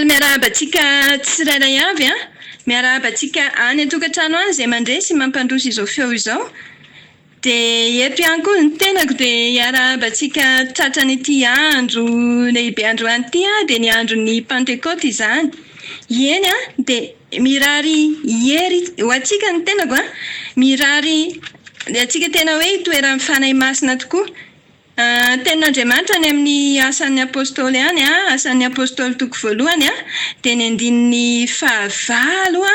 Miarabantsika tsirairay avy a, miarabantsika any an-tokantrano any izay mandresy mampandroso izao feo izao. Dia eto ihany koa ny tenako dia hiarabantsika tratran'ity andro lehibe androany ity dia ny andron'ny Pentecote izany. Eny a dia mirary hery ho antsika ny tenako a, mirary antsika tena hoe itoeran'ny fanahy masina tokoa. Tenin'Andriamanitra ny amin'ny asan'ny apôstôly any a, asan'ny apôstôly toko voalohany a, dia ny andininy 9 a,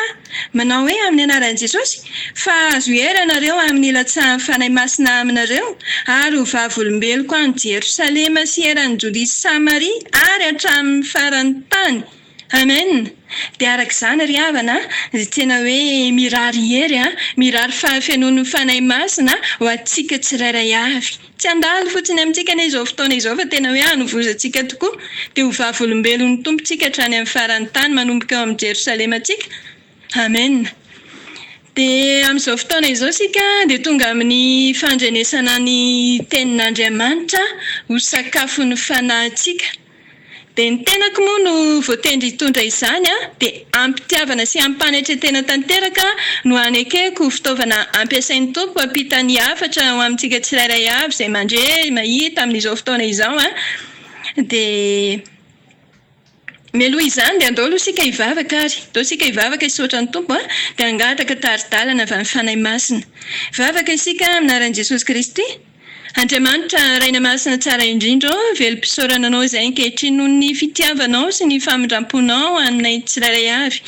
manao hoe amin'ny anaran'i Jesosy fa azo hery ianareo amin'ny ilatsahan'ny fanahy masina aminareo ary ho vavolombeloko any Jerosalema sy eran'ny Jodia sy Samaria ary hatramin'ny faran'ny tany. Amen. Dia arak'izany ry havana dia tena hoe mirary hery a, mirary fahafenon'ny fanahy masina ho antsika tsirairay avy. Tsy handalo fotsiny amintsika na izao fotoana izao fa tena hoe hanovozantsika tokoa dia ho vavolombelon'ny tompontsika hatrany amin'ny faran'ny tany manomboka eo amin'ny Jerosalema antsika. Amen. Dia amin'izao fotoana izao sika dia tonga amin'ny fandrenesana ny tenin'Andriamanitra ho sakafon'ny fanahintsika. Dia ny tenako moa no voatendry hitondra izany a, dia ampitiavana sy ampanetretena tanteraka no anekeko fitaovana ampiasain'ny tompo ampitany hafatra ho amintsika tsirairay avy izay mandre mahita amin'izao fotoana izao a. Dia mialoha izany dia andao aloha sika hivavaka ary. Andao sika hivavaka hisaotra ny tompo a, dia hangataka taridalana avy amin'ny fanahy masina. Hivavaka isika amin'ny anaran'i Jesosy Kristy. Andriamanitra raina masina tsara indrindra, velom-pisaorana anao izay ankehitriny noho ny fitiavanao sy ny famindramponao aminay tsirairay avy.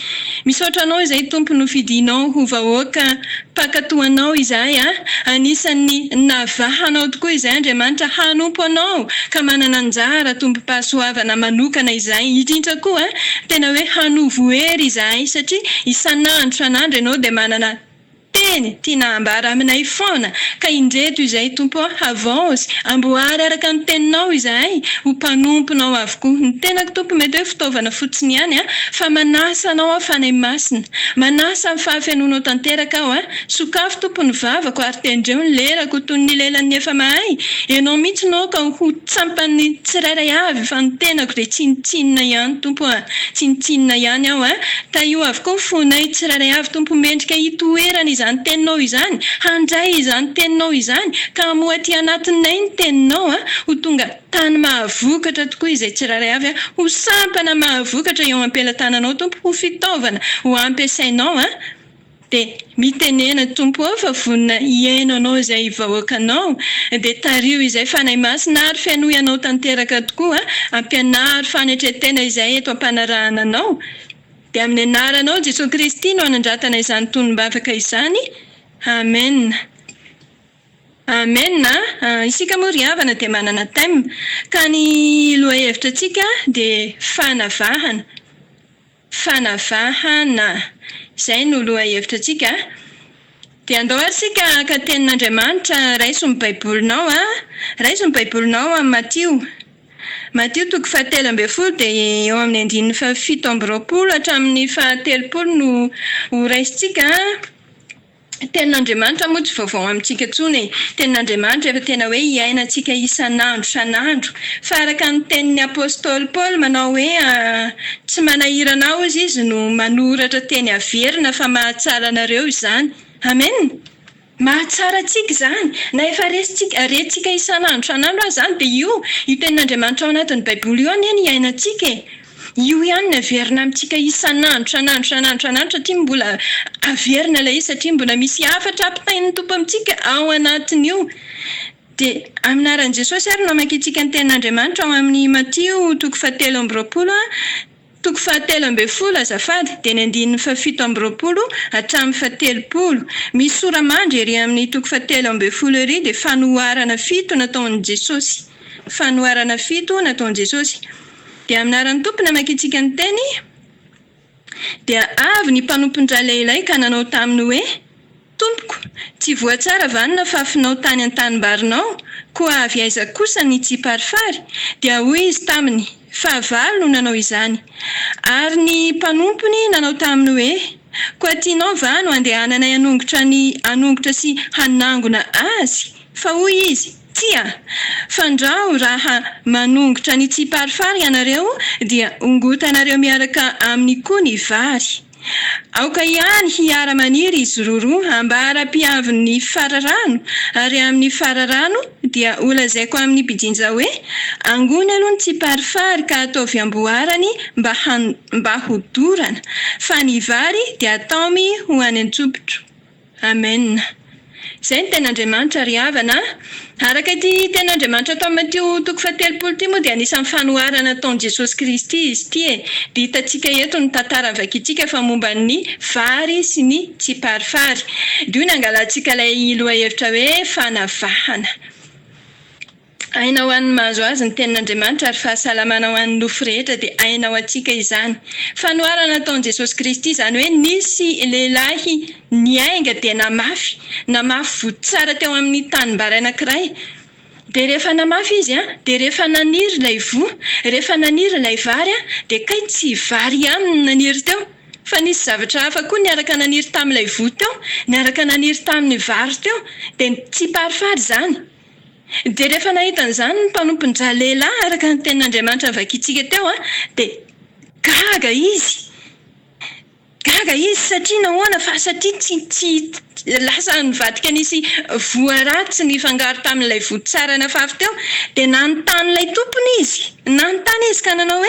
Misaotra anao izay tompo no fidinao ho vahoaka mpakatoanao izay a, anisan'ny navahanao tokoa izay Andriamanitra hanompo anao ka manana anjara tompo-pahasoavana manokana izay. Indrindra koa tena hoe hanovo hery izay satria isan'andro san'andro ianao dia manana teny tiana ambara aminay foana ka indreto izay tompo avaosy amboary araka ny teninao izay ho mpanomponao avokoa. Ny tenako tompo mety hoe fitaovana fotsiny ihany a, fa manasa anao a fanahy masina, manasa ny fahafenonao tanteraka aho a. Sokafo tompo ny vavako ary tendreo ny lerako toy ny lelan'ny efa mahay. Ianao mihitsy nao ka ho tsampan'ny tsirairay avy fa ny tenako dia tsinitsinina ihany tompo a, tsinitsinina ihany aho a. Ta io avokoa fonay tsirairay avy tompo mendrika hitoerana izany teninao izany, handray izany teninao izany ka amoaty anatinay ny teninao a, ho tonga tany mahavokatra tokoa izay tsirairay avy a, ho sampana mahavokatra eo am-pelantananao tompo, ho fitaovana ho ampiasainao a. Dia mitenena tompo ao fa vonina hiainanao izay vahoakanao, dia tario izay fanahy masina ary fianohanao tanteraka tokoa a, ampianary fanetretena izay eto am-panarahananao. Dia amin'ny anaranao Jesosy Kristy no anandratana izany tonom-bavaka izany. Amen. Amen. Isika moa ry havana dia manana thème ka ny lohahevitra antsika dia fanavahana. Fanavahana. Izay no lohahevitra antsika. Dia andao ary sika ka tenin'Andriamanitra raisin'ny baibolinao a, raisin'ny baibolinao amin'ny Matthieu. Matthieu toko 7 dia eo amin'ny 7:20 hatramin'ny 30 no ho raisintsika. Tenin'Andriamanitra moa tsy vaovao amintsika intsony. Tenin'Andriamanitra efa tena hoe hiainantsika isan'andro san'andro. Fa araka ny tenin'ny apôstôly Paul manao hoe tsy manahirana izy no manoratra teny averina fa mahatsara anareo izany. Amen. Mahatsara antsika izany. Na efa rentsika isan'andro san'andro izany dia io tenin'Andriamanitra ao anatin'ny baiboly io any hiainantsika e. Io ihany no averina amintsika isan'andro san'andro satria mbola averina ilay izy satria mbola misy hafatra ampitain'ny tompo amintsika ao anatin'io. Dia amin'ny anaran'i Jesosy ary no amakiantsika ny tenin'Andriamanitra ao amin'ny Matthieu toko 7:20 toko 7 azafady dia ny 7 hatramin'ny 7. Misy soramandry ery amin'ny toko 7 ery dia fanoharana 7 nataon'i Jesosy. Fanoharana 7 nataon'i Jesosy. Dia aminaran'ny tompona makitsika ny teny dia avy ny mpanompon'dra lehilahy ka nanao taminy hoe tompoko, tsy voatsara vanina fafinao tany an-tanimbarianao, koa avy aiza kosa ny tsy parifary, dia hoy izy taminy, fahavalo no nanao izany. Ary ny mpanompony nanao taminy hoe, koa tianao va no andehananay hanongotra sy hanangona azy? Fa hoy izy, tsia, fandrao raha manongotra ny tsy parifary ianareo dia ongotanareo miaraka amin'ny koa ny vary. Aoka ihany hiara-maniry izy roa hambara-piavin'ny fararano, ary amin'ny fararano dia holazaiko amin'ny mpijinja hoe angony aloha ny tsy parifary ka atao fiamboarany mba hodorana, fa ny vary dia ataomy ho any an-tsopotro. Amen. Izay ny ten'Andriamanitra ry havana. Araka ity ten'Andriamanitra atao Mateo toko 7 ity moa dia anisan'ny fanoharana ataon'i Jesosy Kristy izy ity e. Dia hitantsika eto ny tantara vakintsika fa momba ny vary sy ny tsy parifary. Dia io nangalantsika ilay lohahevitra hoe fanavahana. Aina ho an'ny mahazo azy ny tenin'Andriamanitra ary fahasalamana ho an'ny nofo rehetra dia aina ho antsika izany. Fanoharana ataon'i Jesosy Kristy izany hoe nisy lehilahy niainga dia namafy votsara teo amin'ny tanimbary anankiray. Dia rehefa namafy izy dia rehefa naniry ilay rehefa naniry ilay vary dia kay tsy vary ihany no naniry teo. Fa nisy zavatra hafa koa niaraka naniry tamin'ilay teo, niaraka naniry tamin'ny vary teo, dia tsy parifary izany. Dia rehefa nahita an'izany ny mpanompon'dra lehilahy araka ny tenin'Andriamanitra vakintsika teo dia gaga izy. Gaga izy satria nahoana fa satria tsy lasa nivadika nisy voaratsy ny fangaro tamin'ilay tsara nafafy teo dia nanontany ilay tompony izy. Nanontany izy ka nanao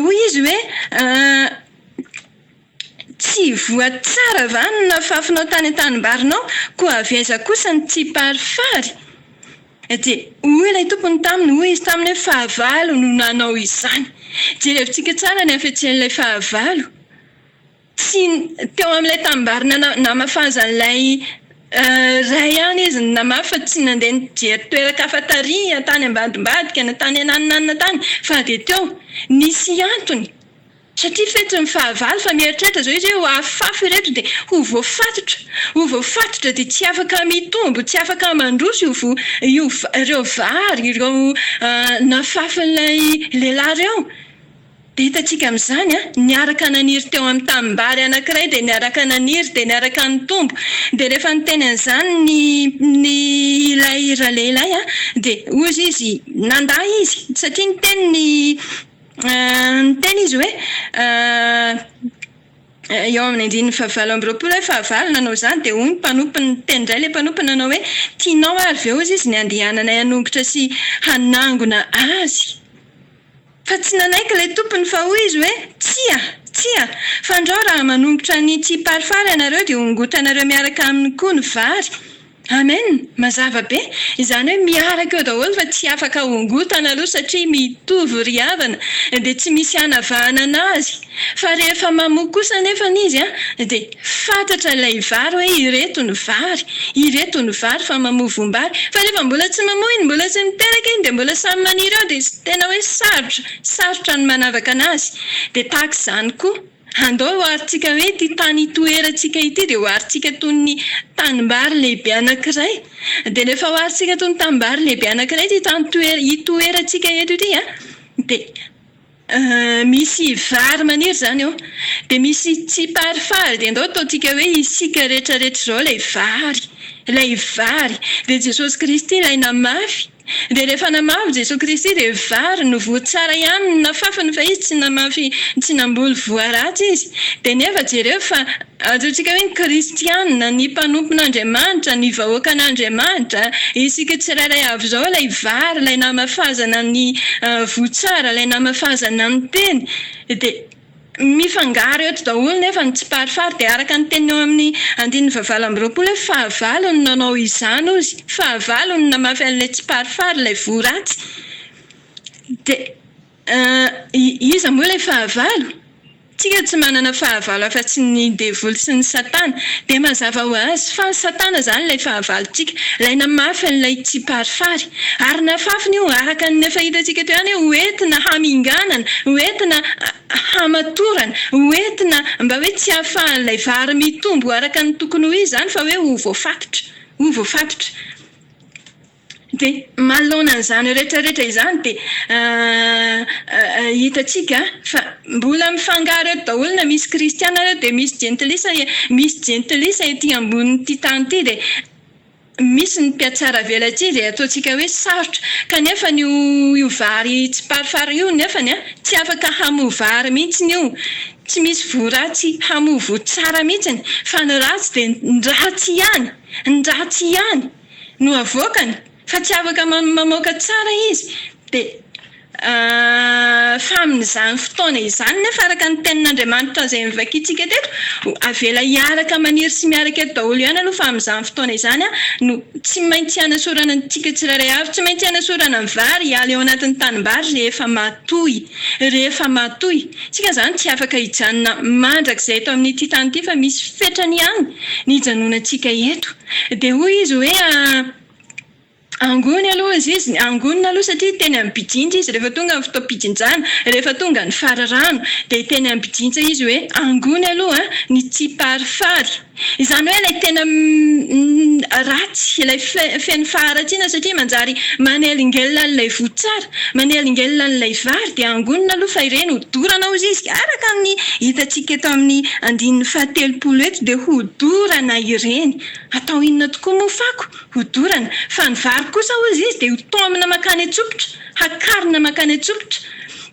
hoy izy hoe tsy voatsara va ny nafafinao tany an-tanimbarinao, koa avy aiza kosa ny tsy parifary? Dia hoy ilay tompony taminy, hoy izy taminy hoe fahavalo no nanao izany. Jerevintsika tsara ny hafetsen'ilay fahavalo. Tsy teo amin'ilay tanimbarina namafazan'ilay ray ihany izy namafy fa tsy nandeha nijery toeran-kafatariha tany ambadimbadika na tany ananina tany, fa dia teo nisy antony. Satria fetsy ny fahavalo fa mieritreritra izao izy hoe ho afafy ireto dia ho voafatotra dia tsy afaka mitombo, tsy afaka mandroso ireo vary, ireo nafafin'ilay lehilahy ireo. Dia hitantsika amin'izany niaraka naniry teo amin'ny tanimbary anankiray dia niaraka naniry dia niaraka nitombo. Dia rehefa niteny an'izany ny ilay lehilahy dia hozy izy nandahy izy satria niteny izy hoe eo amin'ny 9 fahavalo nanao izany dia hoy ny mpanompony teny indray ilay mpanompony nanao hoe tianao ary ve hozy izy ny andehananay hanongotra sy hanangona azy? Fa tsy nanaiky ilay tompony fa hoy izy hoe tsia, fandrao raha manongotra ny tsy parifary ianareo dia ongotanareo miaraka amin'ny koa ny vary. Amen. Mazava be. Izany hoe miaraka eo daholo fa tsy afaka hongotana aloha satria mitovy ry havana dia tsy misy hanavahana anazy. Fa rehefa mamoaka kosa nefa izy dia fantatra ilay vary hoe ireto ny vary fa mamovombary. Fa rehefa mbola tsy mamoa iny, mbola tsy miteraka iny dia mbola samy maniry eo dia tena hoe sarotra ny manavaka anazy. Dia tahaka izany koa. Andao hoaritsika hoe ity tany itoerantsika ity dia hoaritsika toy ny tanimbary lehibe anankiray. Dia rehefa hoaritsika toy ny tanimbary lehibe anankiray ity tany itoerantsika eto ity dia misy vary maniry izany eo. Dia misy tsy parifary dia andao ataontsika hoe isika rehetrarehetra izao ilay vary. Dia Jesosy Kristy ilay namafy. Dia rehefa namafy Jesosy Kristy dia vary no voatsara ihany no nafafiny fa izy tsy namafy, tsy namboly voaratsy izy. Dia nefa jereo fa ataontsika hoe ny kristianina, ny mpanompon'Andriamanitra, ny vahoakan'Andriamanitra, isika tsirairay avy izao ilay vary, ilay namafazana ny voatsara, ilay namafazana ny teny. Dia mifangaro eto daholo nefa ny tsy parifary dia araka ny teny eo amin'ny 9 fahavalo no nanao izany ozy. Fahavalo no namafy an'ilay tsy parifary, ilay voaratsy. Dia iza moa ilay fahavalo? Tsika tsy manana fahavalo afa-tsy ny devoly sy ny satana. Dia mazava ho azy fa ny satana izany ilay fahavalontsika. Ilay namafy an'ilay tsiparifary. Ary nafafiny io araka ny efa hitantsika teo ihany ho entina haminganana, ho entina hamatorana, ho entina mba hoe tsy hahafahan'ilay vary mitombo araka ny tokony ho izy izany fa hoe ho voafatotra. Ho voafatotra. Dia manoloana an'izany rehetrarehetra izany dia hitantsika fa mbola mifangaro eto daholo na misy kristiana reo dia misy gentilisa ety ambonin'ity tany ity dia misy ny mpiatsara velatsia dia ataontsika hoe sarotra kanefa io vary tsiparifary io nefany tsy afaka hamoa vary mihitsiny io. Tsy misy voaratsy hamoa tsara mihitsiny fa ny ratsy dia ny ratsy ihany no avoakany fa tsy afaka mamoaka tsara izy. Dia fa amin'izany fotoana izany nefa araka ny tenin'Andriamanitra izay mivakiantsika teto avela hiaraka maniry sy miaraka eto daholo ihany aloha fa amin'izany fotoana izany no tsy maintsy hanasorana antsika tsirairay avy, tsy maintsy hanasorana ny vary hiala eo anatin'ny tanimbary rehefa matoy. Tsika izany tsy afaka hijanona mandrakizay eto amin'ity tany ity fa misy fetrany ihany ny hijanonantsika eto. Dia hoy izy hoe angony aloha izy angonina aloha satria teny amin'ny bijinja izy rehefa tonga ny fotoam-pijinjana, rehefa tonga ny fararano dia teny amin'ny bijinja izy hoe angony aloha ny tsiparifary. Izany hoe ilay tena ratsy, ilay feno faharatsiana satria manjary manelingelina an'ilay votsara, manelingelina an'ilay vary dia angonina aloha fa ireny hodorana hozy izy araka amin'ny hitantsika eto amin'ny 9:30 eto dia hodorana ireny. Atao inona tokoa moa fako? Hodorana. Fa ny vary kosa hozy izy dia hotomina makany antsofotra, hakarina makany antsofotra.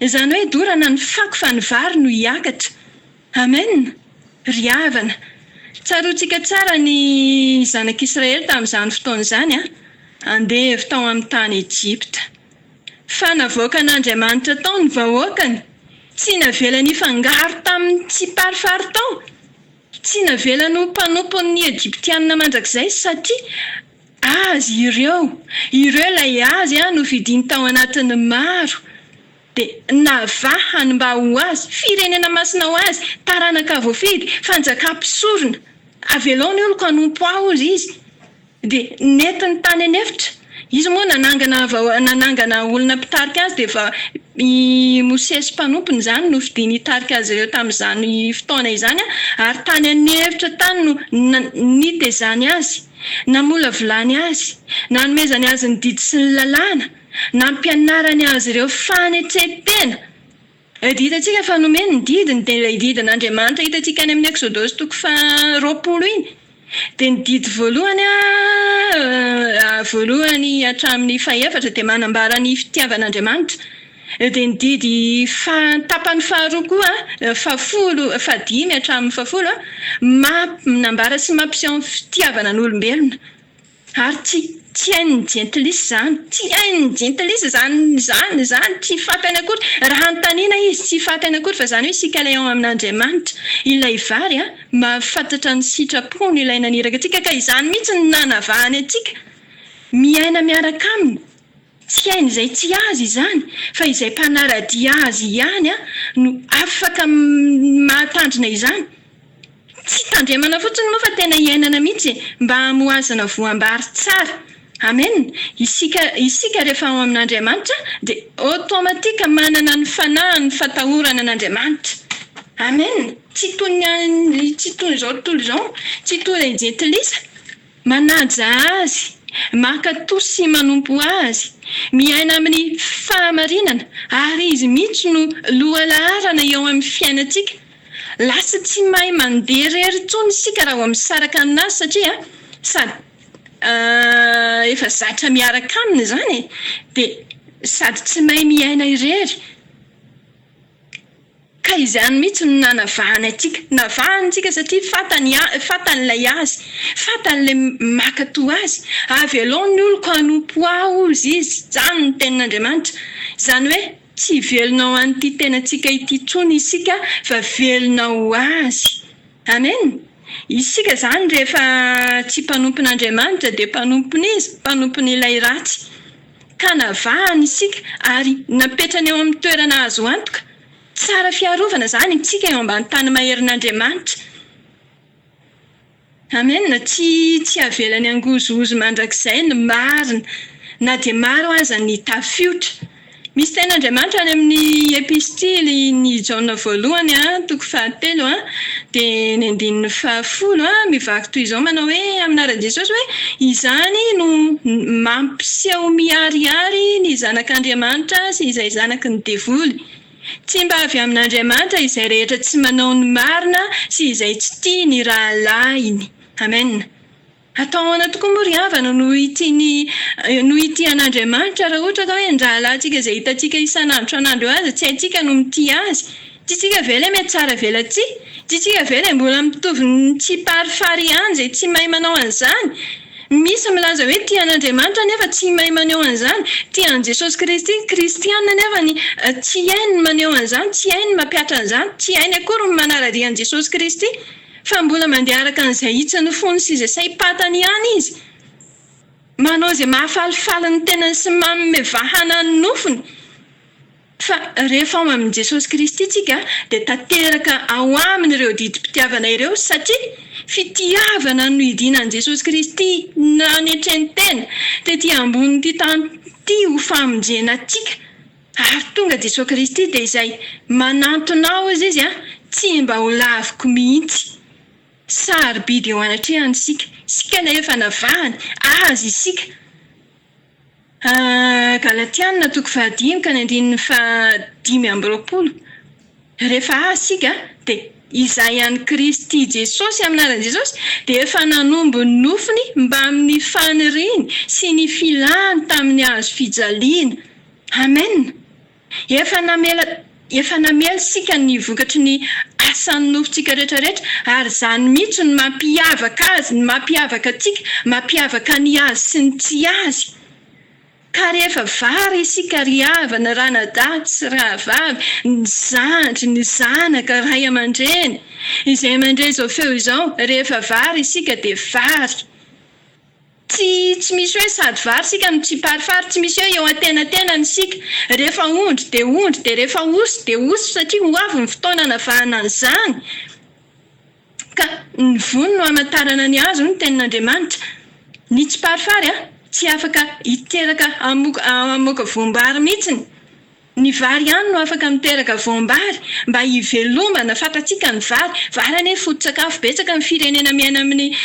Izany hoe dorana ny fako fa ny vary no hiakatra. Amen. Ry havana. Tsaroantsika tsara ny zanak'Israely tamin'izany fotoana izany andeha tao amin'ny tany Ejipta. Fa navoaka an'Andriamanitra tao ny vahoakany. Tsy navelany hifangaro tamin'ny tsiparifary tao. Tsy navelany ho mpanompon'ny Ejiptianina mandrakizay satria azy ireo ilay azy no vidiny tao anatin'ny maro. Dia navahany mba ho azy, firenena masina ho azy, taranaka voafidy, fanjakam-pisorona. Avelao ny olo ka hanompo azy izy. Dia netiny tany anefitra. Izy moa nanangana olona mpitarika azy dia efa i Mosesy mpanompony izany no fidiny hitarika azy ireo tamin'izany fotoana izany ary tany anefitra tany no nitezany azy, namolavolany azy, nanomezany azy ny didy sy ny lalàna, nampianarany azy ireo fanetsetena. Hitantsika fa nomeny ny didiny dia ilay didin'Andriamanitra hitantsika any amin'ny Exodosy 20 iny. Dia ny didy voalohany hatramin'ny 4 dia manambara ny fitiavan'Andriamanitra. Dia ny didy tapany faharoa koa 5 hatramin'ny 10 manambara sy mampiseho ny fitiavana n'olombelona. Ary tsy hain'ny gentilisa izany, tsy hain'ny gentilisa izany tsy fantany akory. Raha anontaniana izy tsy fantany akory fa izany hoe isika ilay ao amin'Andriamanitra. Ilay vary mahafantatra ny sitrapony ilay naniraka antsika ka izany mihitsy ny nanavahany antsika. Miaina miaraka aminy. Tsy hainy izay tsy azy izany fa izay mpanaradia azy ihany no afaka mahatandrina izany. Tsy tandremana fotsiny moa fa tena iainana mihitsy mba hamoazana voam-bary tsara. Amen. Isika rehefa ao amin'Andriamanitra dia automatika manana ny fanahy ny fatahorana an'Andriamanitra. Amen. Tsy toy izao tontolo izao, tsy toy ilay gentilisa. Manaja azy, makatory sy manompo azy, miaina amin'ny fahamarinana ary izy mihitsy no loha laharana eo amin'ny fiainantsika. Lasa tsy mahay mandeha irery intsony isika raha misaraka aminazy satria sady efa zatra miaraka aminy izany dia sady tsy mahay miaina irery. Ka izany mihitsy no nanavahany antsika. Navahany antsika satria fantan'ilay azy, fantan'ilay makatoa azy. Avelao ny olo ka hanompo azy izy. Izany ny tenin'Andriamanitra. Izany hoe tsy velonao an'ity tenantsika ity intsony isika fa velonao azy. Amen. Isika izany rehefa tsy mpanompon'Andriamanitra dia mpanompon'ilay ratsy. kanavahana isika ary napetrana eo amin'ny toerana azo antoka. Tsara fiarovana izany isika eo ambany tany maherin'Andriamanitra. Amen. Tsy avelany angozohozo mandrakizay ny marina, na dia maro aza ny tafiotra. Misy tenin'Andriamanitra any amin'ny epistily ny Jaona voalohany 3:7 dia ny 9:10 mivaky toy izao manao hoe aminaran'i Jesosy hoe izany no mampiseho miharihary ny zanak'Andriamanitra sy izay zanaky ny devoly. Tsy mba avy amin'Andriamanitra izay rehetra tsy manao ny marina sy izay tsy tia ny rahalainy. Amen. Atao ahoana tokoa moa ry havana no ity an'Andriamanitra raha ohatra ka hoe ny rahalahintsika izay hitantsika isan'andro anandro azy tsy haintsika no mitia azy. Tsy tsika ve ilay mety tsara vela tsy? Tsy tsika ve ilay mbola mitovy tsy parifary ihany izay tsy mahay manao an'izany? Misy milaza hoe tia an'Andriamanitra nefa tsy mahay maneho an'izany. Tia an'i Jesosy Kristy, kristianina nefa tsy hainy maneho an'izany, tsy hainy mampiatra an'izany, tsy hainy akory ny manaradia an'i Jesosy Kristy. Fa mbola mandeha araka an'izay hitsiny fony sy izay saim-patany ihany izy. Manao izay mahafalifaly ny tenany sy mamevahana ny nofony. Fa rehefa ao amin'i Jesosy Kristy tsika dia tanteraka ao aminy ireo didi-pitiavana ireo satria fitiavana no hidinan' Jesosy Kristy nanetreny tena tetỳ ambonin'ity tany ity ho famonjena antsika. Ary tonga Jesosy Kristy dia izay manantona ao izy tsy mba ho laviko mihitsy. Sarobidy eo anatrehany sika efa navahany azy isika. Galatiana 3:5-5. Rehefa azy sika dia izay ihany Kristy Jesosy aminaran'i Jesosy dia efa nanombo ny nofony mba amin'ny faniriany sy ny filany tamin'ny hazo fijaliana. Amen. Efa namela sika ny vokatry ny asan'ny nofontsika rehetrarehetra ary izany mihitsy ny mampiavaka azy, ny mampiavaka antsika, mampiavaka ny azy sy ny tsy azy. Ka rehefa vary isika ry havana, ranadaty sy rahavavy, ny zandry, ny zanaka, ray aman-dreny, izay mandray izao feo izao, rehefa vary isika dia vary. Tsy misy hoe sady vary sika no tsy parifary, tsy misy hoe eo antenantenany sika. Rehefa ondry dia ondry, dia rehefa osy dia osy satria ho avy ny fotoana navahana an'izany. Ka ny vono no hamantarana ny azo ny tenin'Andriamanitra. Ny tsy parifary tsy afaka hiteraka hamoaka voambary mihitsiny. Ny vary ihany no afaka miteraka voambary mba hivelomana. Fantatsika ny vary anie foto-tsakafo betsaka amin'ny firenena miaina amin'ny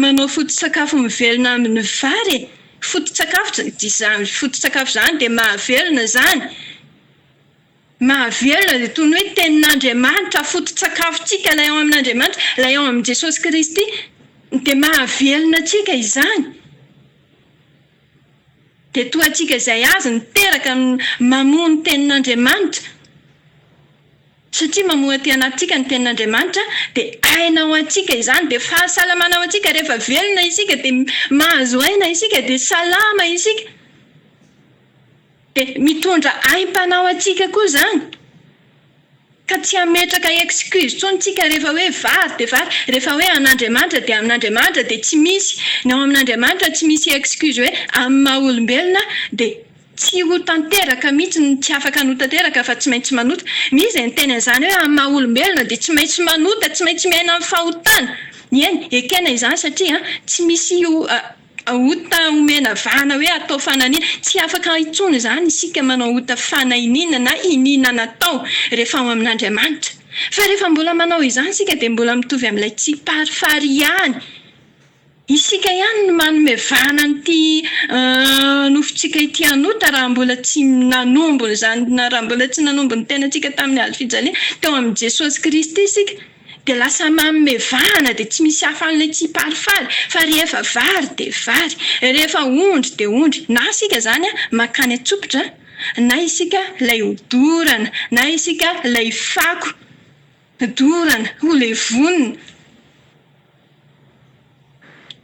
manao foto-tsakafo mivelona amin'ny vary. Foto-tsakafo izany dia mahavelona izany. Mahavelona dia toy ny hoe tenin'Andriamanitra, foto-tsakafontsika ilay ao amin'Andriamanitra, ilay ao amin'i Jesosy Kristy dia mahavelona antsika izany. Dia toa antsika izay azy niteraka mamoha ny tenin'Andriamanitra. Satria mamoha aty anatintsika ny tenin'Andriamanitra dia aina ao antsika izany, dia fahasalamana ao antsika. Rehefa velona isika dia mahazo aina isika, dia salama isika. Dia mitondra aim-panao antsika koa izany. Ka tsy hametraka excuse intsony tsika rehefa hoe vary dia vary, rehefa hoe an'Andriamanitra dia amin'Andriamanitra, dia tsy misy ny ao amin'Andriamanitra tsy misy excuse hoe amin'ny maha-olombelona dia tsy ho tanteraka mihitsy, tsy afaka hanotanteraka fa tsy maintsy manota. Misy izay ny teny an'izany hoe amin'ny maha-olombelona dia tsy maintsy manota, tsy maintsy miaina amin'ny fahotana. Eny, ekena izany satria tsy misy ota omena vahana hoe atao fananiana. Tsy afaka intsony izany isika manao ota fanahiniana na inina natao rehefa ao amin'Andriamanitra. Fa rehefa mbola manao izany isika dia mbola mitovy amin'ilay tsy parifary ihany. Isika ihany no manome vahana an'ity nofontsika ity hanota raha mbola tsy nanombo izany, raha mbola tsy nanombo ny tenantsika tamin'ny hazo fijaliana teo amin'i Jesosy Kristy isika. Dia lasa manome vahana dia tsy misy hafa an'ilay tsy parifary. Fa rehefa vary dia vary, rehefa ondry dia ondry. Na isika izany mankany atsopotra, na isika ilay hodorana, na isika ilay fako dorana ho ilay vonona.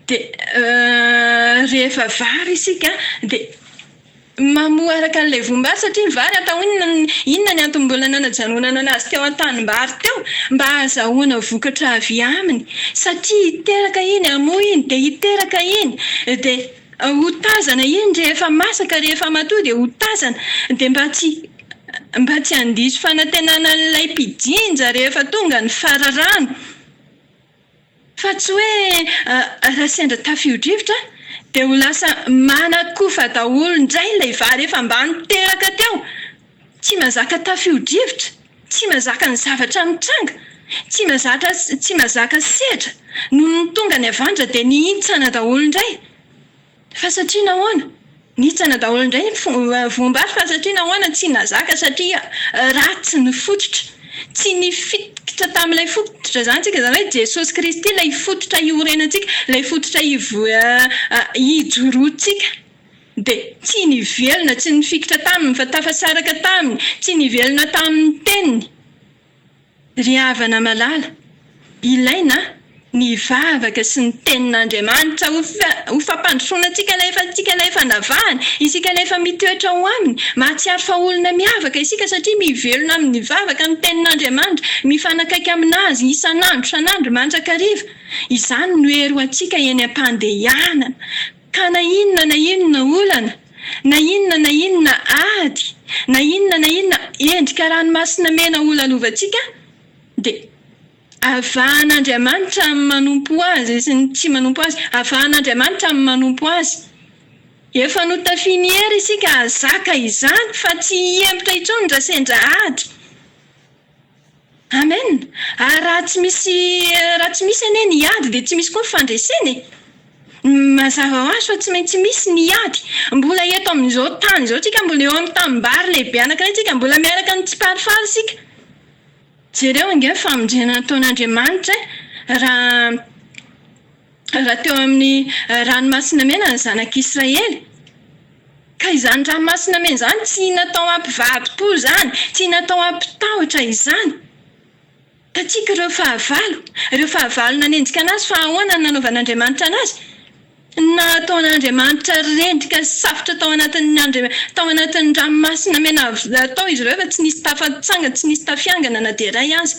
Dia rehefa vary isika dia mamoa araka an'ilay voambary satria ny vary atao inona ny antony mbola nanajanonana anazy teo an-tanimbary teo? Mba ahazahoana vokatra avy aminy. Satria hiteraka iny, hamoa iny dia hiteraka iny. Dia ho tazana iny rehefa masaka rehefa matoa dia ho tazana dia mba tsy handiso fanantenanan'ilay mpijinja rehefa tonga ny fararano fa tsy hoe raha sendra tafio-drivotra dia ho lasa manakofa daholo indray ilay vary rehefa mba niteraka teo tsy mazaka tafio-drivotra tsy mazaka ny zavatra mitranga tsy mazaka sedra noho ny tonga ny avandra dia nihintsana daholo indray fa satria nahoana nihintsana daholo indray voambary fa satria nahoana tsy nazaka satria ratsy ny fototra tsy nifikitra tamin'ilay fototra zany tsika zany hoe Jesosy Kristy ilay fototra iorenantsika ilay fototra hijoroantsika dia tsy nivelona tsy nifikitra taminy fa tafasaraka taminy tsy nivelona tamin'ny teniny ry havana malala ilaina ny vavaka sy ny tenin'Andriamanitra ho fampandrosoana antsika ilay efa navahany isika ilay efa mitoetra ho aminy mahatsiaro fa olona miavaka isika satria mivelona amin'ny vavaka ny tenin'Andriamanitra mifanakaiky aminazy isanandro mandrakariva izany no hery ho antsika eny am-pandehanana ka na inona olana na inona ady na inona endrika ranomasina mena olalovantsika dia ahafahan'Andriamanitra manompo azy sy tsy manompo azy ahafahan'Andriamanitra manompo azy efa notafiny hery isika azaka izany fa tsy hempotra intsony raha sendra ady amen raha tsy misy ane ny ady dia tsy misy koa fandreseny mazava ho azy fa tsy maintsy misy ny ady mbola eto amin'izao tany izao tsika mbola eo amin'ny tanimbary lehibe anankiray tsika mbola miaraka ny tsiparifary isika jereo ange famonjena nataon'Andriamanitra raha teo amin'ny ranomasina mena ny zanak'Israely ka izany ranomasina mena izany tsy natao hampivady-po zany tsy natao hampitahotra izany tatsika ireo fahavalo nanenjika anazy fa ahoana nanaovan'Andriamanitra anazy nataon'Andriamanitra rendrika safotra tao anatin'ny ranomasina mena atao izy ireo fa tsy nisy tafatsanga tsy nisy tafiangana na dia iray aza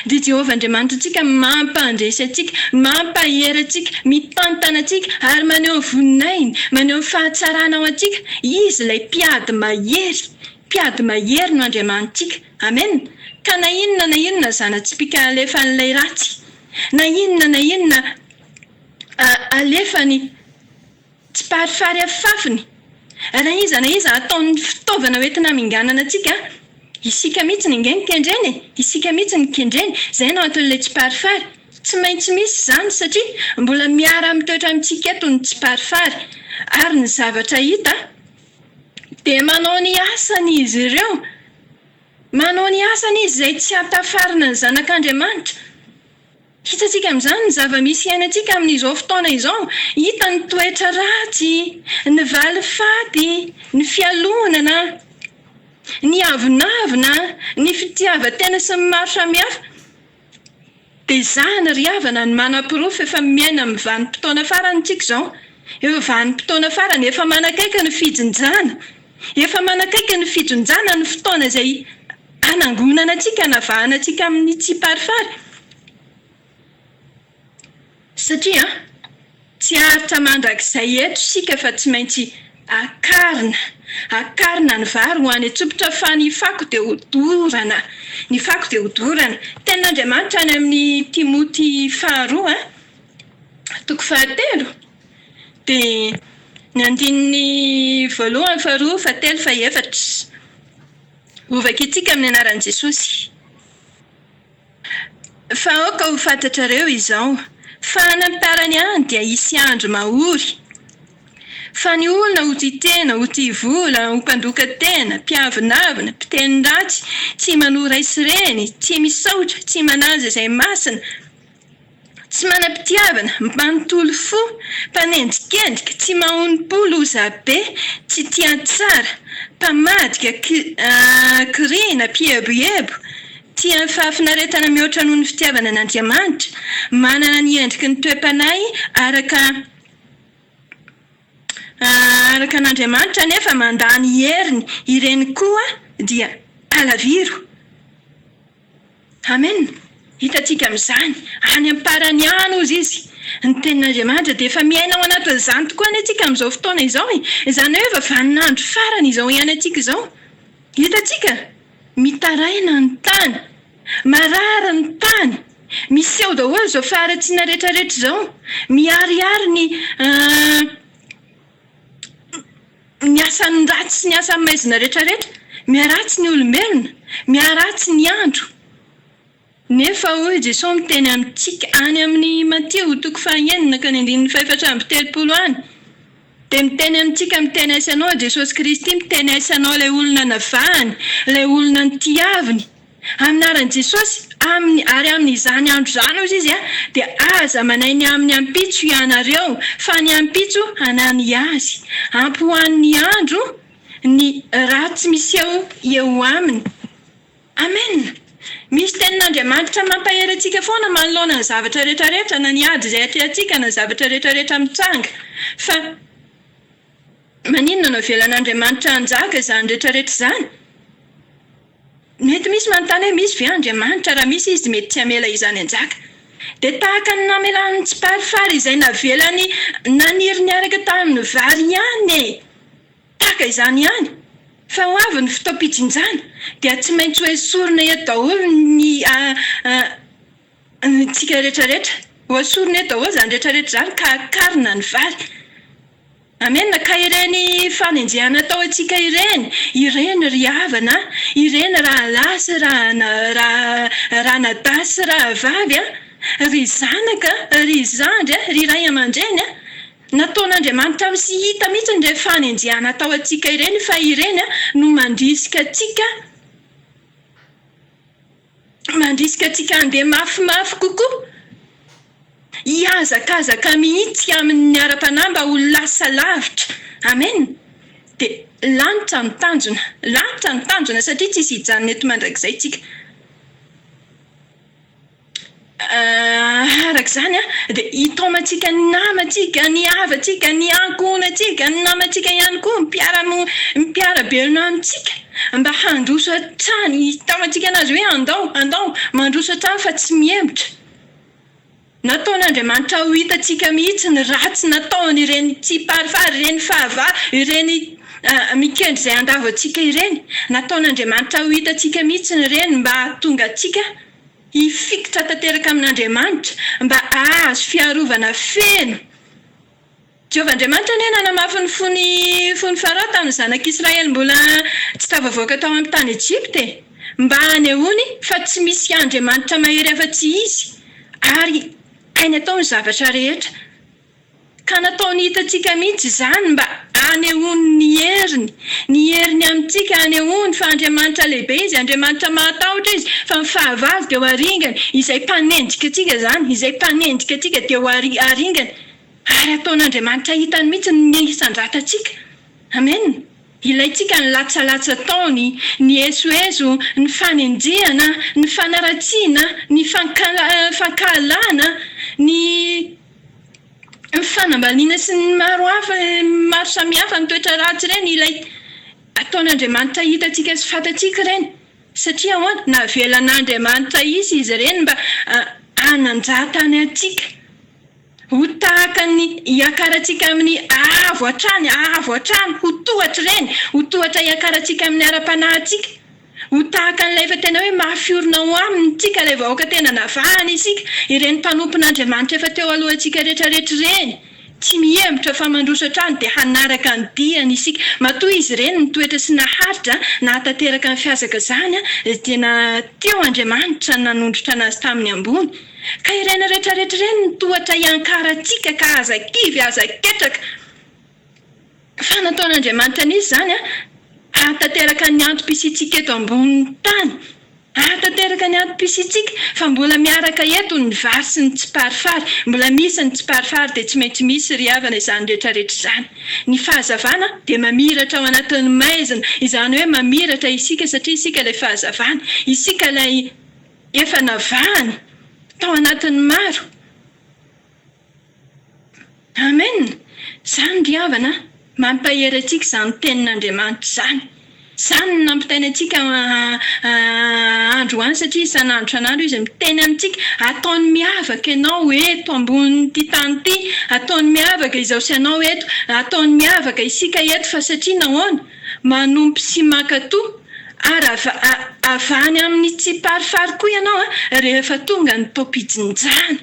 dia Jehovah Andriamanitra antsika mampandresy antsika mampahery antsika mitantana antsika ary maneho ny voninainy maneho ny fahatsarana ao antsika izy ilay mpiady mahery no Andriamanitsika amen ka na inona zana-tsipika alefa n'ilay ratsy na inona alefany tsy parifary afafiny raha iza ataon'ny fitaovana hoentina minganana antsika isika mihitsy ny kendreny isika mihitsy ny kendreny izay no aton'ilay tsy parifary tsy maintsy misy izany satria mbola miara mitoetra amintsika eto ny tsy parifary ary ny zavatra hita dia manao ny asany izy ireo manao ny asany izy izay tsy hatafarina ny zanak'Andriamanitra hitatsika amin'izany ny zava-misy iainantsika amin'izao fotoana izao hita ny toetra ratsy ny valifaty ny fialonana ny avinavina ny fitiavan-tena sy ny maro samihafa dia izany ry havana ny manam-pirofo efa miaina amin'ny vanim-potoana farany tsika izao efa vanim-potoana farany efa manakaiky ny fijonjana ny fotoana izay anangonana antsika navahana antsika amin'ny tsy parifary satria tsy haritra mandrakizay eto sika fa tsy maintsy akarina ny vary ho any atsopotra fa ny fako dia hodorana tenin'Andriamanitra any amin'ny Timoty 2:3 dia ny andininy 1:2-4 ovaka itsika amin'ny anaran'i Jesosy fa aoka ho fantatrareo izao fa nampitarany any dia hisy andro mahory fa ny olona ho titena ho tivola ho mpandoka tena mpiavinavina mpiteny ratsy tsy manora isireny tsy misaotra tsy manaja izay masina tsy manam-pitiavana manontolo fo mpanendrikendrika tsy mahompo lozabe tsy tia tsara mpamadika kiriana mpieboebo tia ny fahafinaretana mihoatra noho ny fitiavana an'Andriamanitra manana ny endriky ny toe-panay araka an'Andriamanitra nefa mandany heriny ireny koa dia alaviro amen hitatsika amin'izany any amparany any ozy izy Ny tenin'Andriamanitra dia efa miaina ao anatin'izany tokoa ny antsika amin'izao fotoana izao. Izany hoe efa vaninandro farany izao ihany antsika izao. Hitantsika, mitaraina ny tany, marary ny tany, miseho daholo izao faharatsiana rehetrarehetra izao, miariary ny asan'ny ratsy sy ny asan'ny maizina rehetrarehetra, miaratsy ny olombelona, miaratsy ny andro. Nefa hoy Jesosy miteny amintsika any amin'ny Mateo 5:1-7 any. Dia miteny amintsika miteny aisanao Jesosy Kristy, miteny aisanao ilay olona navahany, ilay olona nitiaviny. Aminaran'i Jesosy ary amin'izany andro izany ozy izy dia aza manainy amin'ny ampitso ianareo, fa ny ampitso hanany azy. Ampy ho an'ny andro ny ratsy miseho eo aminy. Amen. Misy tenin'Andriamanitra mampahery antsika foana manoloana ny zavatra rehetrarehetra, na ny ady izay atỳ antsika na ny zavatra rehetrarehetra mitsanga. Fa maninona no avelan'Andriamanitra hanjaka izany rehetrarehetra izany? Mety misy manontany hoe misy ve Andriamanitra? Raha misy izy mety tsy hamela izany hanjaka. Dia tahaka ny namelany tsy parifary izay navelany naniry niaraka tamin'ny vary ihany. Tahaka izany ihany. Fa ho avy ny fotoam-pijinjana dia tsy maintsy hoe sorona eto daholo ny tsika rehetrarehetra. Ho sorona eto daholo izany rehetrarehetra izany ka akarina ny vary. Amen. Ka ireny fanenjehana atao antsika ireny ry havana, ireny raha lasy, raha nadasy, raha vavy, ry zanaka, ry zandry, ry ray aman-dreny, nataon'Andriamanitra sy hita mihitsy ny fanenjehana atao antsika ireny, fa ireny no mandrisika antsika handeha mafimafy kokoa. Hiazakazaka mihitsy amin'ny ara-panamba ho lasa lavitra. Amen. Dia lanitra ny tanjona satria tsy hisy hijanona eto mandrakizay tsika. Arak'izany dia hitaomantsika ny namantsika, ny havatsika, ny ankohonantsika, ny namantsika ihany koa mipiarabelona amintsika mba handroso hatrany. Hitaomantsika anazy hoe andao mandroso hatrany fa tsy mihembotra. Nataon'Andriamanitra ho hitantsika mihitsy ny ratsy nataony ireny tsy parifary, ireny fahavà, ireny mikendry izay andavo antsika ireny. Nataon'Andriamanitra ho hitantsika mihitsy ny ireny mba hahatonga antsika hifikitra tanteraka amin'Andriamanitra, mba ahazo fiarovana feno. Jehovah-Andriamanitra anie nanamafy ny fony Farao tamin'ny zanak'Israely mbola tsy tafavoaka tao amin'ny tany Ejipta, mba hanehoany fa tsy misy Andriamanitra mahery afa-tsy izy, ary hainy atao ny zavatra rehetra. Ka nataony hitantsika mihitsy izany mba hanehoany ny heriny amintsika, hanehoany fa Andriamanitra lehibe izy, Andriamanitra mahatahotra izy, fa ny fahavalo dia ho aringany, izay mpanenjika antsika zany, izay mpanenjika antsika dia ho aringany. Ary ataon'Andriamanitra hitany mihitsy ny isan-dratantsika. Amen. Ilaintsika ny latsalatsa taony, ny esoeso, ny fanenjehana, ny fanaratsiana, ny fankahalana, ny fanambaliana sy ny maro samihafa ny toetra ratsy ireny. Ilay ataon'Andriamanitra hitantsika sy fantatsika ireny. Satria navelan'Andriamanitra izy ireny mba hananjatany antsika. Ho tahaka ny hiakarantsika amin'ny avo hatrany, ho tohatra ireny, ho tohatra hiakarantsika amin'ny ara-panahintsika. Ho tahaka n'ilay efa tena hoe mafiorina ho aminy tsika ilay vahoaka tena navahany isika, ireny mpanompon'Andriamanitra efa teo alohantsika rehetrarehetra ireny. Tsy mihembotra fa mandroso hatrany dia hanaraka ny diany isika. Matoa izy ireny nitoetra sy naharitra nahatanteraka ny fiazaka izany dia teo Andriamanitra nanondrotra anazy tamin'ny ambony. Ka ireny rehetrarehetra ireny nitohatra hiankarantsika ka aza kivy, aza ketraka. Fa nataon'Andriamanitra n'izy izany hatanteraka ny antom-pisitsika eto ambonin'ny tany. Hatanteraka ny antom-pisitsika fa mbola miaraka eto ny vary sy ny tsy parifary. Mbola misy ny tsy parifary dia tsy maintsy misy ry havana izany rehetrarehetra izany. Ny fahazavana dia mamiratra ao anatin'ny maizina. Izany hoe mamiratra isika satria isika ilay fahazavana. Isika ilay efa navahany tao anatin'ny maro. Amen. Izany ry havana mampahery antsika izany tenin'Andriamanitra izany. Izany no nampitaina antsika andro any satria isan'andro isan'andro izy miteny amintsika ataony miavaka ianao eto ambonin'ity tany ity, ataony miavaka izao sy ianao eto, ataony miavaka isika eto fa satria nahoana manompo sy makatoa ary avy any amin'ny tsy parifary koa ianao rehefa tonga ny tompidinjana.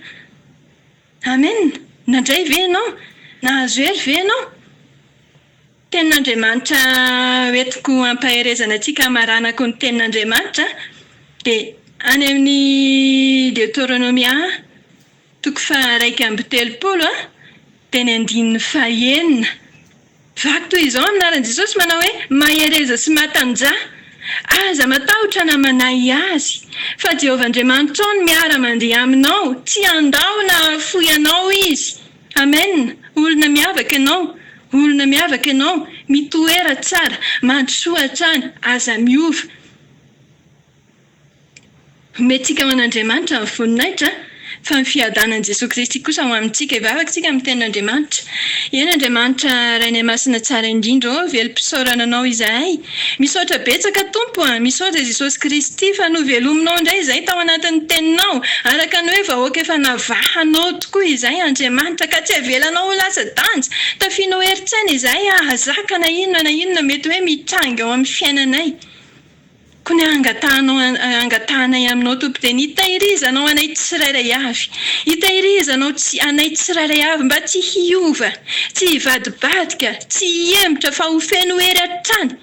Amen. Nandray ve ianao? Nahazo hery ve ianao? Tenin'Andriamanitra hoentiko hampaherezana antsika maranako ny tenin'Andriamanitra dia any amin'ny Deutéronomia 1:telopolo teny 9:9. Vaky toy izao aminaran'i Jesosy manao hoe mahereza sy matanjaha. Aza matahotra na manahy azy fa Jehovah-Andriamanitra ao no miara-mandeha aminao, tsy andao na foy ianao izy. Amen. Olona miavaka ianao, olona miavaka ianao, mitoera tsara, mandrosoa hatrany, aza miova. Omentsika ho an'Andriamanitra ny voninahitra fa ny fiadanan'i Jesosy Kristy kosa ho amintsika hivavaka tsika amin'ny tenin'Andriamanitra. Eny Andriamanitra Ray ny masina tsara indrindra, velom-pisaorana anao izahay. Misaotra betsaka Tompo, misaotra Jesosy Kristy fa novelominao indray izahay tao anatin'ny teninao, araka ny hoe vahoaka efa navahanao tokoa izahay Andriamanitra ka tsy avelanao ho lasa danja. Tafianao herin-tsaina izahay ahazaka na inona mety hoe mitranga ao amin'ny fiainanay. Kony angatahanay aminao Tompo dia hitahirizanao anay tsirairay avy. Hitahirizanao anay tsirairay avy mba tsy hiova, tsy hivadibadika, tsy hiembotra fa ho feno hery hatrany.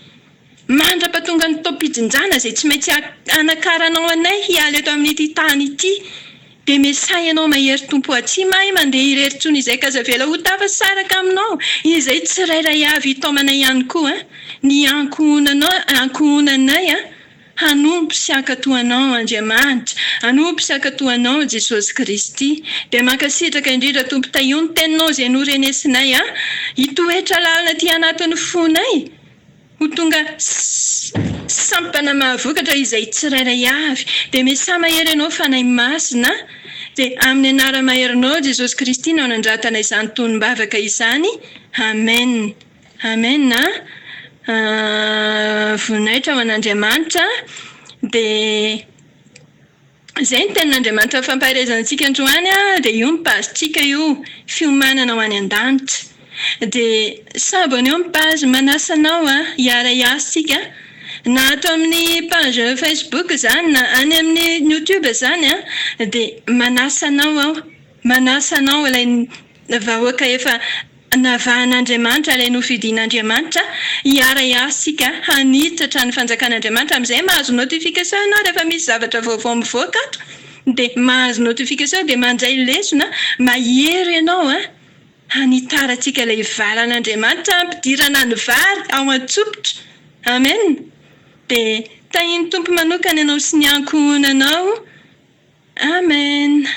Mandra-pahatonga ny tompidinjana izay tsy maintsy anakaranao anay hiala eto amin'ity tany ity. Dia Mesay ianao mahery Tompo, tsy mahay mandeha irery intsony izay ka zavela ho tafasaraka aminao. Izay tsirairay avy hitaomanay ihany koa. Ny ankohonanay hanompo sy hankatoanao Andriamanitra, hanompo sy hankatoanao Jesosy Kristy. Dia mankasitraka indrindra Tompo tahiony teninao izay norenesinay hitoetra lalina aty anatin'ny fonay. Ho tonga sampana mahavokatra izay tsirairay avy. Dia mesa mahery ianao fanahy masina. Dia amin'ny anara-maherinao Jesosy Kristy no nandratanay izany tonom-bavaka izany. Amen. Amen. Voninahitra ho an'Andriamanitra dia izay ny tenin'Andriamanitra fampaherezantsika androany dia io mipazitsika io fiomanana ho any an-danitra. Dia sabony eo mipazy manasanao hiara hiasitsika na ato amin'ny page Facebook izany na any amin'ny YouTube izany dia manasanao ilay vahoaka efa navahan'Andriamanitra, ilay nofidian'Andriamanitra hiara hiasitsika hanitatra ny fanjakan'Andriamanitra. Amin'izay mahazo notification ianao rehefa misy zavatra vaovao mivoaka ato dia mahazo notification dia mandray lesona mahery ianao hanitarantsika ilay valan'Andriamanitra ampidirana ny vary ao an-tsopitra. Amen. Dia tahiny Tompo manokana ianao sy ny ankohonanao. Amen.